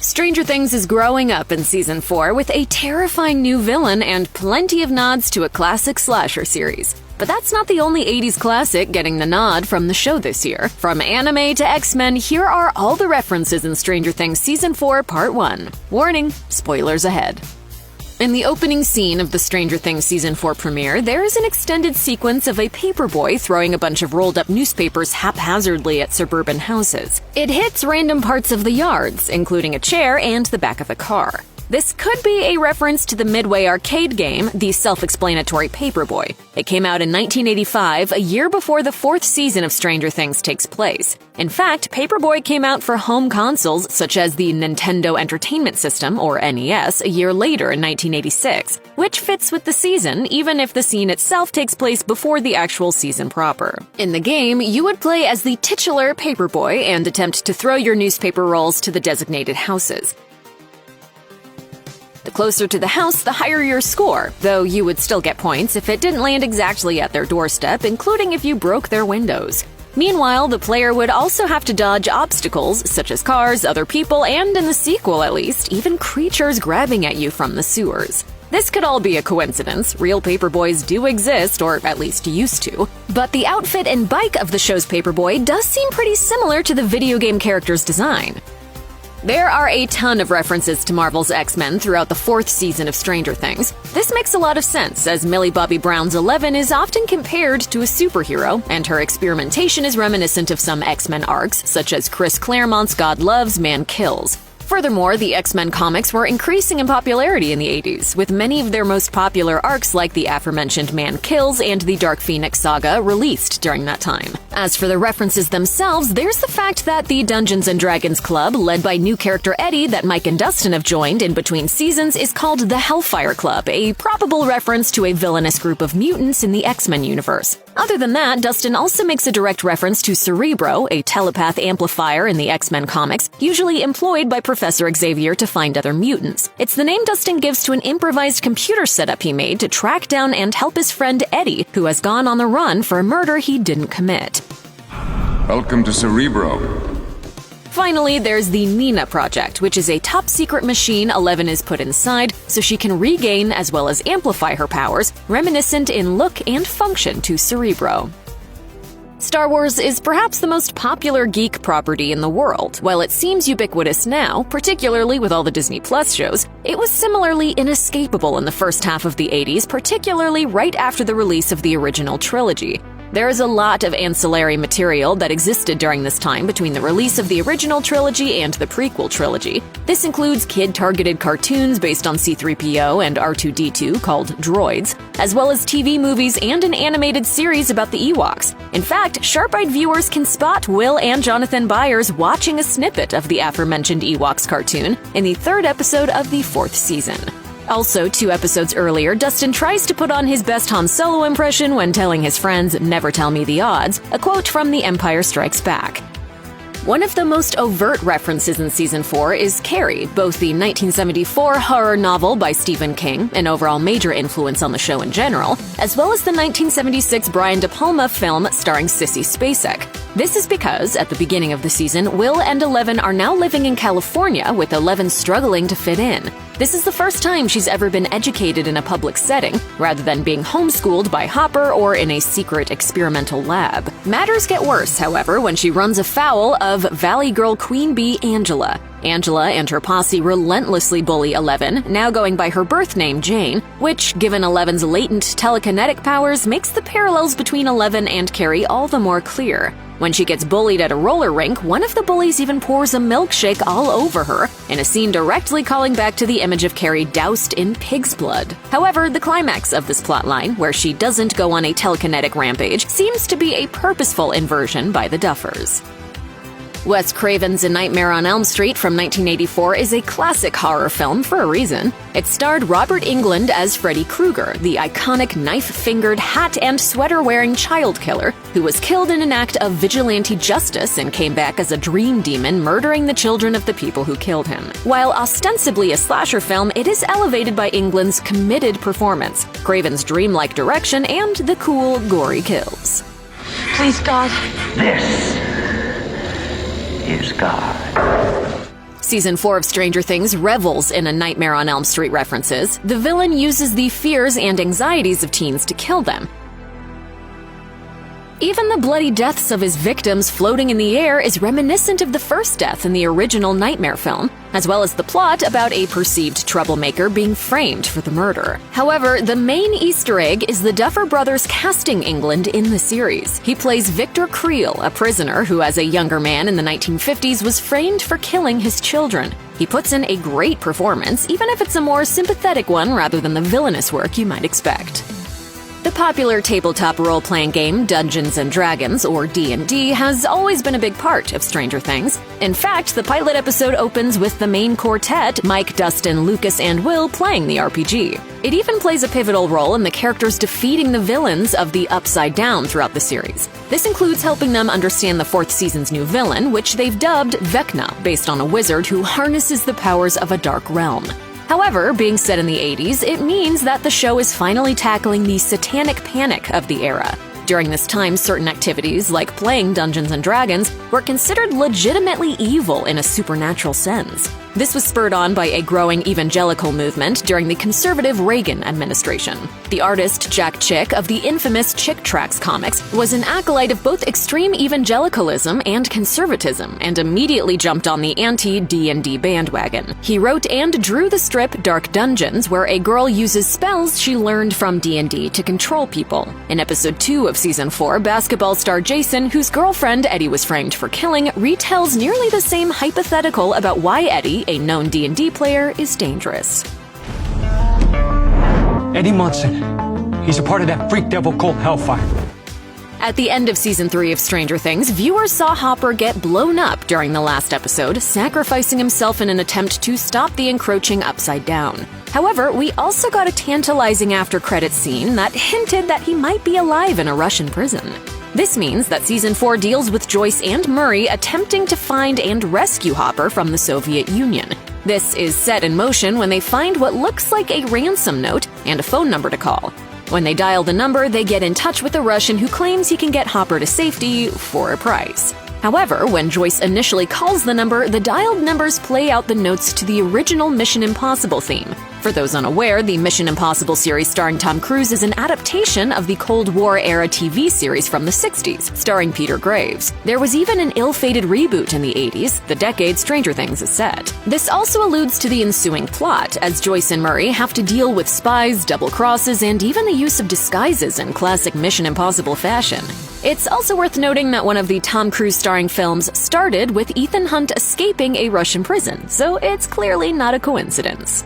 Stranger Things is growing up in Season 4 with a terrifying new villain and plenty of nods to a classic slasher series. But that's not the only 80s classic getting the nod from the show this year. From anime to X-Men, here are all the references in Stranger Things Season 4 Part 1. Warning, spoilers ahead. In the opening scene of the Stranger Things Season 4 premiere, there is an extended sequence of a paperboy throwing a bunch of rolled-up newspapers haphazardly at suburban houses. It hits random parts of the yards, including a chair and the back of a car. This could be a reference to the Midway arcade game, the self-explanatory Paperboy. It came out in 1985, a year before the fourth season of Stranger Things takes place. In fact, Paperboy came out for home consoles such as the Nintendo Entertainment System, or NES, a year later in 1986, which fits with the season, even if the scene itself takes place before the actual season proper. In the game, you would play as the titular Paperboy and attempt to throw your newspaper rolls to the designated houses. The closer to the house, the higher your score, though you would still get points if it didn't land exactly at their doorstep, including if you broke their windows. Meanwhile, the player would also have to dodge obstacles, such as cars, other people, and in the sequel at least, even creatures grabbing at you from the sewers. This could all be a coincidence. Real Paperboys do exist, or at least used to. But the outfit and bike of the show's Paperboy does seem pretty similar to the video game character's design. There are a ton of references to Marvel's X-Men throughout the fourth season of Stranger Things. This makes a lot of sense, as Millie Bobby Brown's Eleven is often compared to a superhero, and her experimentation is reminiscent of some X-Men arcs, such as Chris Claremont's God Loves, Man Kills. Furthermore, the X-Men comics were increasing in popularity in the 80s, with many of their most popular arcs like the aforementioned Man Kills and the Dark Phoenix saga released during that time. As for the references themselves, there's the fact that the Dungeons & Dragons Club, led by new character Eddie that Mike and Dustin have joined in between seasons, is called the Hellfire Club, a probable reference to a villainous group of mutants in the X-Men universe. Other than that, Dustin also makes a direct reference to Cerebro, a telepath amplifier in the X-Men comics, usually employed by Professor Xavier to find other mutants. It's the name Dustin gives to an improvised computer setup he made to track down and help his friend Eddie, who has gone on the run for a murder he didn't commit. Welcome to Cerebro. Finally, there's the Nina Project, which is a top-secret machine Eleven is put inside so she can regain as well as amplify her powers, reminiscent in look and function to Cerebro. Star Wars is perhaps the most popular geek property in the world. While it seems ubiquitous now, particularly with all the Disney Plus shows, it was similarly inescapable in the first half of the 80s, particularly right after the release of the original trilogy. There is a lot of ancillary material that existed during this time between the release of the original trilogy and the prequel trilogy. This includes kid-targeted cartoons based on C-3PO and R2-D2 called Droids, as well as TV movies and an animated series about the Ewoks. In fact, sharp-eyed viewers can spot Will and Jonathan Byers watching a snippet of the aforementioned Ewoks cartoon in the third episode of the fourth season. Also, 2 episodes earlier, Dustin tries to put on his best Han Solo impression when telling his friends, "Never tell me the odds," a quote from The Empire Strikes Back. One of the most overt references in Season 4 is Carrie, both the 1974 horror novel by Stephen King, an overall major influence on the show in general, as well as the 1976 Brian De Palma film starring Sissy Spacek. This is because, at the beginning of the season, Will and Eleven are now living in California, with Eleven struggling to fit in. This is the first time she's ever been educated in a public setting, rather than being homeschooled by Hopper or in a secret experimental lab. Matters get worse, however, when she runs afoul of Valley Girl Queen Bee Angela. Angela and her posse relentlessly bully Eleven, now going by her birth name Jane, which, given Eleven's latent telekinetic powers, makes the parallels between Eleven and Carrie all the more clear. When she gets bullied at a roller rink, one of the bullies even pours a milkshake all over her, in a scene directly calling back to the image of Carrie doused in pig's blood. However, the climax of this plotline, where she doesn't go on a telekinetic rampage, seems to be a purposeful inversion by the Duffers. Wes Craven's A Nightmare on Elm Street from 1984 is a classic horror film for a reason. It starred Robert Englund as Freddy Krueger, the iconic knife-fingered, hat and sweater-wearing child killer who was killed in an act of vigilante justice and came back as a dream demon murdering the children of the people who killed him. While ostensibly a slasher film, it is elevated by Englund's committed performance, Craven's dreamlike direction, and the cool, gory kills. Please, God. This is God. Season 4 of Stranger Things revels in a Nightmare on Elm Street references. The villain uses the fears and anxieties of teens to kill them. Even the bloody deaths of his victims floating in the air is reminiscent of the first death in the original Nightmare film, as well as the plot about a perceived troublemaker being framed for the murder. However, the main Easter egg is the Duffer Brothers casting England in the series. He plays Victor Creel, a prisoner who, as a younger man in the 1950s, was framed for killing his children. He puts in a great performance, even if it's a more sympathetic one rather than the villainous work you might expect. The popular tabletop role-playing game Dungeons & Dragons, or D&D, has always been a big part of Stranger Things. In fact, the pilot episode opens with the main quartet, Mike, Dustin, Lucas, and Will, playing the RPG. It even plays a pivotal role in the characters defeating the villains of the Upside Down throughout the series. This includes helping them understand the fourth season's new villain, which they've dubbed Vecna, based on a wizard who harnesses the powers of a dark realm. However, being set in the 80s, it means that the show is finally tackling the satanic panic of the era. During this time, certain activities, like playing Dungeons & Dragons, were considered legitimately evil in a supernatural sense. This was spurred on by a growing evangelical movement during the conservative Reagan administration. The artist Jack Chick of the infamous Chick Tracts comics was an acolyte of both extreme evangelicalism and conservatism, and immediately jumped on the anti-D&D bandwagon. He wrote and drew the strip Dark Dungeons, where a girl uses spells she learned from D&D to control people. In episode 2 of season 4, basketball star Jason, whose girlfriend Eddie was framed for killing, retells nearly the same hypothetical about why Eddie, a known D&D player, is dangerous. Eddie Munson. He's a part of that freak devil cult Hellfire. At the end of Season 3 of Stranger Things, viewers saw Hopper get blown up during the last episode, sacrificing himself in an attempt to stop the encroaching Upside Down. However, we also got a tantalizing after-credits scene that hinted that he might be alive in a Russian prison. This means that Season 4 deals with Joyce and Murray attempting to find and rescue Hopper from the Soviet Union. This is set in motion when they find what looks like a ransom note and a phone number to call. When they dial the number, they get in touch with a Russian who claims he can get Hopper to safety for a price. However, when Joyce initially calls the number, the dialed numbers play out the notes to the original Mission Impossible theme. For those unaware, the Mission Impossible series starring Tom Cruise is an adaptation of the Cold War-era TV series from the 60s, starring Peter Graves. There was even an ill-fated reboot in the 80s, the decade Stranger Things is set. This also alludes to the ensuing plot, as Joyce and Murray have to deal with spies, double crosses, and even the use of disguises in classic Mission Impossible fashion. It's also worth noting that one of the Tom Cruise starring films started with Ethan Hunt escaping a Russian prison, so it's clearly not a coincidence.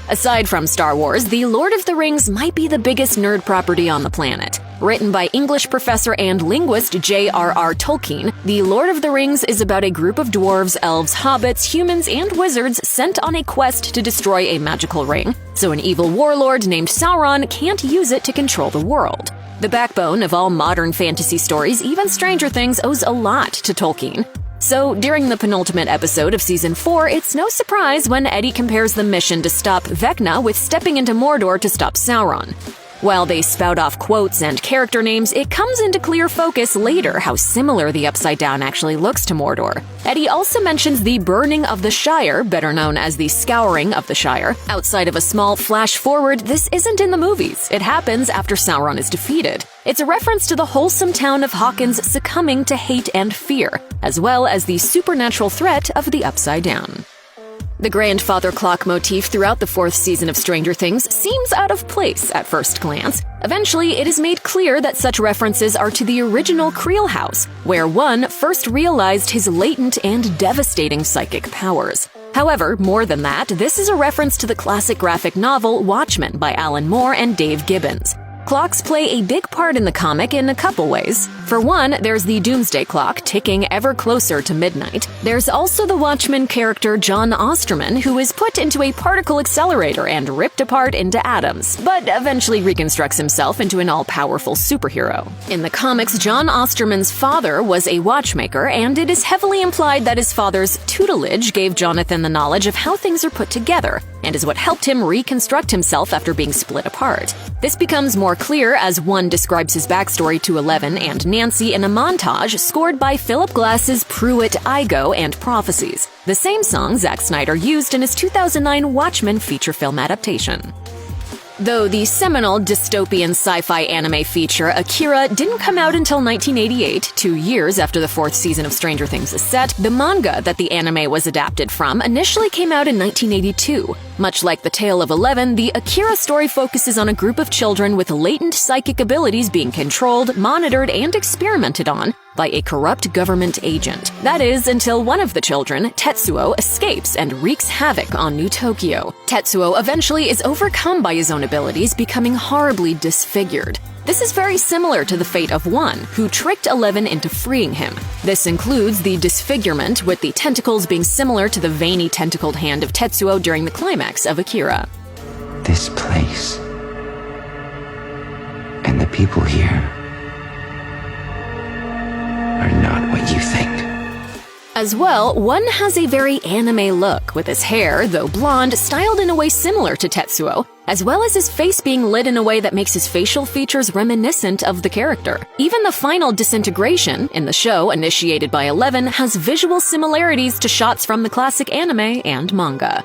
Aside from Star Wars, The Lord of the Rings might be the biggest nerd property on the planet. Written by English professor and linguist J.R.R. Tolkien, The Lord of the Rings is about a group of dwarves, elves, hobbits, humans, and wizards sent on a quest to destroy a magical ring, so an evil warlord named Sauron can't use it to control the world. The backbone of all modern fantasy stories, even Stranger Things, owes a lot to Tolkien. So, during the penultimate episode of Season 4, it's no surprise when Eddie compares the mission to stop Vecna with stepping into Mordor to stop Sauron. While they spout off quotes and character names, it comes into clear focus later how similar the Upside Down actually looks to Mordor. Eddie also mentions the burning of the Shire, better known as the scouring of the Shire. Outside of a small flash forward, this isn't in the movies. It happens after Sauron is defeated. It's a reference to the wholesome town of Hawkins succumbing to hate and fear, as well as the supernatural threat of the Upside Down. The grandfather clock motif throughout the fourth season of Stranger Things seems out of place at first glance. Eventually, it is made clear that such references are to the original Creel house, where one first realized his latent and devastating psychic powers. However, more than that, this is a reference to the classic graphic novel Watchmen by Alan Moore and Dave Gibbons. Clocks play a big part in the comic in a couple ways. For one, there's the Doomsday Clock ticking ever closer to midnight. There's also the Watchmen character John Osterman, who is put into a particle accelerator and ripped apart into atoms, but eventually reconstructs himself into an all-powerful superhero. In the comics, John Osterman's father was a watchmaker, and it is heavily implied that his father's tutelage gave Jonathan the knowledge of how things are put together, and is what helped him reconstruct himself after being split apart. This becomes more clear as one describes his backstory to Eleven and Nancy in a montage scored by Philip Glass's Pruitt Igoe and Prophecies, the same song Zack Snyder used in his 2009 Watchmen feature film adaptation. Though the seminal dystopian sci-fi anime feature Akira didn't come out until 1988, 2 years after the 4th season of Stranger Things is set, the manga that the anime was adapted from initially came out in 1982. Much like The Tale of Eleven, the Akira story focuses on a group of children with latent psychic abilities being controlled, monitored, and experimented on by a corrupt government agent. That is, until one of the children, Tetsuo, escapes and wreaks havoc on New Tokyo. Tetsuo eventually is overcome by his own abilities, becoming horribly disfigured. This is very similar to the fate of One, who tricked Eleven into freeing him. This includes the disfigurement, with the tentacles being similar to the veiny tentacled hand of Tetsuo during the climax of Akira. This place and the people here are not what you think. As well, One has a very anime look, with his hair, though blonde, styled in a way similar to Tetsuo, as well as his face being lit in a way that makes his facial features reminiscent of the character. Even the final disintegration in the show, initiated by Eleven, has visual similarities to shots from the classic anime and manga.